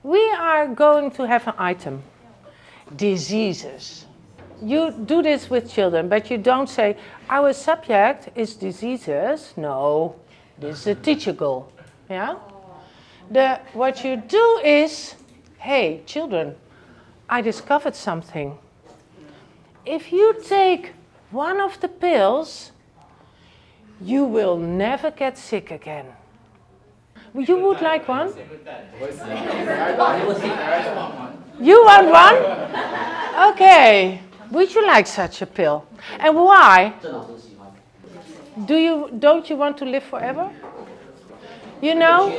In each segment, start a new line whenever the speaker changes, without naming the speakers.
we are going to have an item, diseases. You do this with children, but you don't say, our subject is diseases. No, this is a teacher goal. Yeah? What you do is, hey, children, I discovered something. If you take one of the pills, you will never get sick again. You would like one? You want one? Okay. Would you like such a pill? And why? Don't you want to live forever? You know,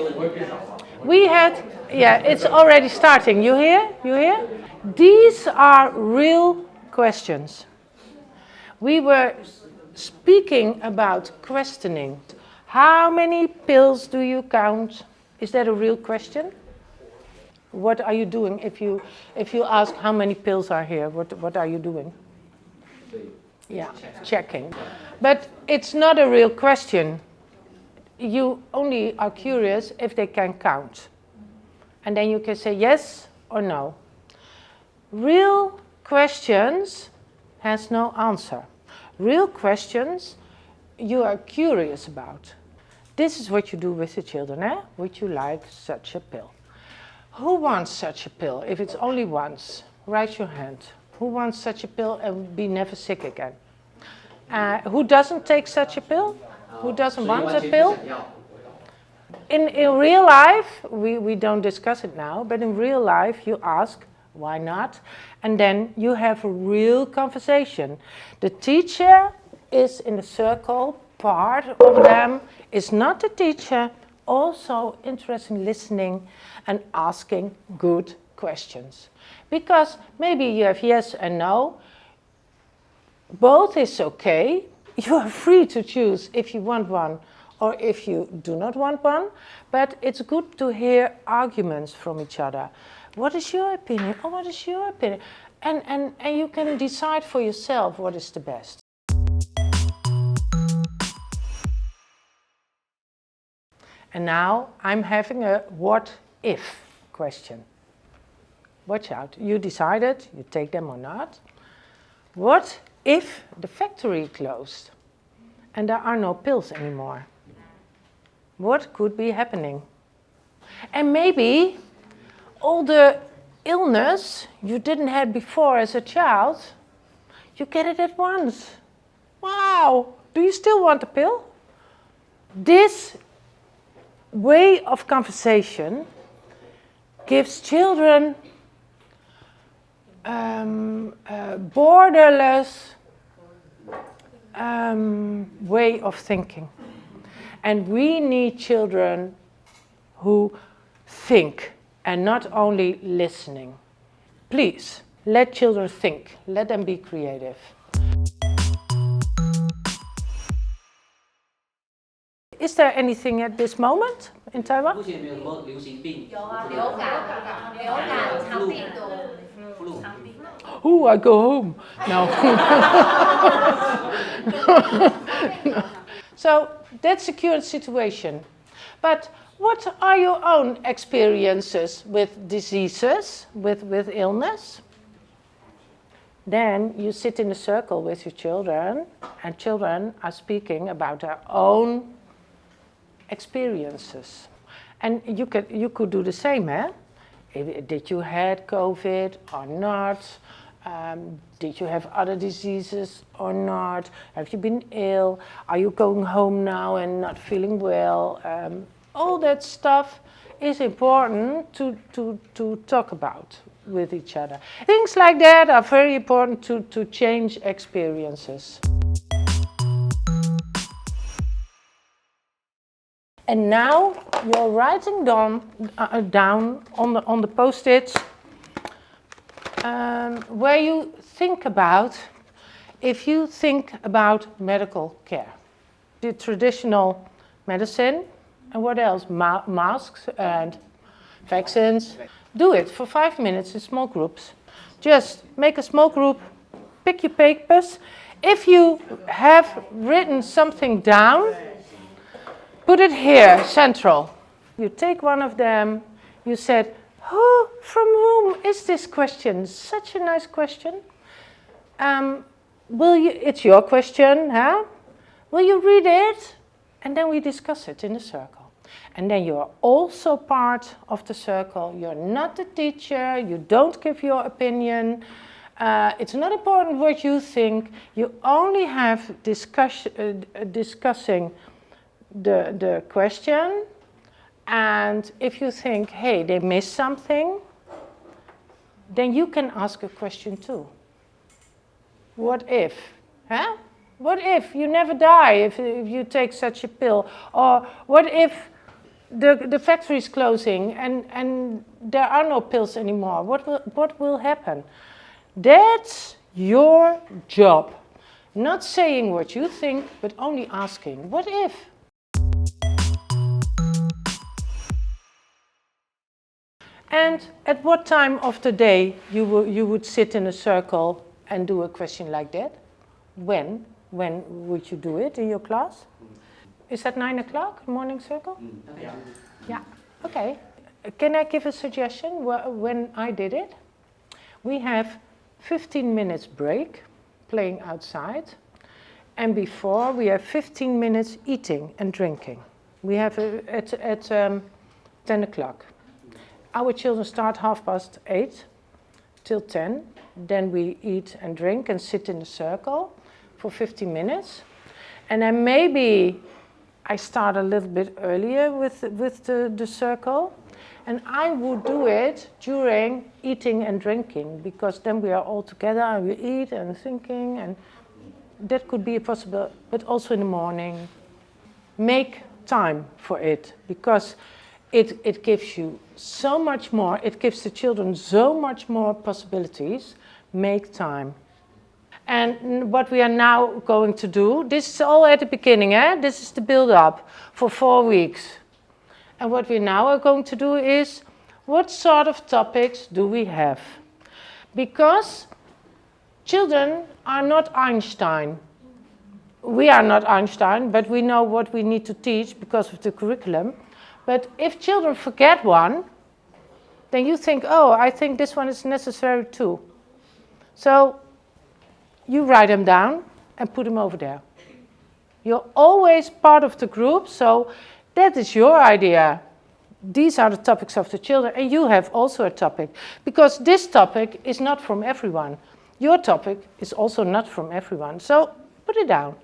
we had, it's already starting. You hear? You hear? These are real questions. We were speaking about questioning. How many pills do you count? Is that a real question? What are you doing if you ask how many pills are here? What are you doing? Yeah, checking. But it's not a real question. You only are curious if they can count. And then you can say yes or no. Real questions has no answer. Real questions you are curious about. This is what you do with the children, eh? Would you like such a pill? Who wants such a pill? If it's only once, raise your hand. Who wants such a pill and be never sick again? Who doesn't take such a pill? Who doesn't want a pill? In real life, we don't discuss it now, but in real life you ask, why not? And then you have a real conversation. The teacher is in the circle, part of them is not the teacher, also interested in listening and asking good questions. Because maybe you have yes and no. Both is okay. You are free to choose if you want one or if you do not want one. But it's good to hear arguments from each other. What is your opinion? Oh, what is your opinion? And you can decide for yourself what is the best. And now I'm having a what if question. Watch out. You decided you take them or not. What if the factory closed and there are no pills anymore? What could be happening? And maybe all the illness you didn't have before as a child, you get it at once. Wow! Do you still want a pill? This way of conversation gives children borderless way of thinking. And we need children who think and not only listening. Please, let children think. Let them be creative. Is there anything at this moment in Taiwan?
目前没有什么流行病。
有啊，流感、肠病毒、肠病毒。
Oh, I go home. No. No. So that's a current situation. But what are your own experiences with diseases, with illness? Then you sit in a circle with your children, and children are speaking about their own experiences. And you could do the same, eh? Did you had COVID or not? Did you have other diseases or not? Have you been ill? Are you going home now and not feeling well? All that stuff is important to talk about with each other. Things like that are very important to change experiences. And now you're writing down on the post-its where you think about, if you think about medical care, the traditional medicine, and what else? Masks and vaccines. Do it for 5 minutes in small groups. Just make a small group, pick your papers. If you have written something down, put it here, central. You take one of them, you said, From whom is this question? Such a nice question. It's your question, huh? Will you read it? And then we discuss it in the circle. And then you are also part of the circle. You're not the teacher. You don't give your opinion. It's not important what you think. You only have discussing the question. And if you think, hey, they missed something, then you can ask a question too. What if? Huh? What if you never die if you take such a pill? Or what if the factory is closing and there are no pills anymore? What will happen? That's your job. Not saying what you think, but only asking, what if? And at what time of the day you would sit in a circle and do a question like that? When would you do it in your class? Is that 9 o'clock, morning circle? Yeah, okay. Can I give a suggestion when I did it? We have 15 minutes break, playing outside. And before we have 15 minutes eating and drinking. We have at 10 o'clock. Our children start 8:30 till 10. Then we eat and drink and sit in a circle for 15 minutes. And then maybe I start a little bit earlier with the circle. And I would do it during eating and drinking, because then we are all together and we eat and thinking, and that could be possible, but also in the morning. Make time for it, because it gives you so much more, it gives the children so much more possibilities. Make time. And what we are now going to do, this is all at the beginning, this is the build-up for 4 weeks. And what we now are going to do is, what sort of topics do we have? Because children are not Einstein. We are not Einstein, but we know what we need to teach because of the curriculum. But if children forget one, then you think, oh, I think this one is necessary too. So you write them down and put them over there. You're always part of the group, so that is your idea. These are the topics of the children, and you have also a topic. Because this topic is not from everyone. Your topic is also not from everyone. So put it down.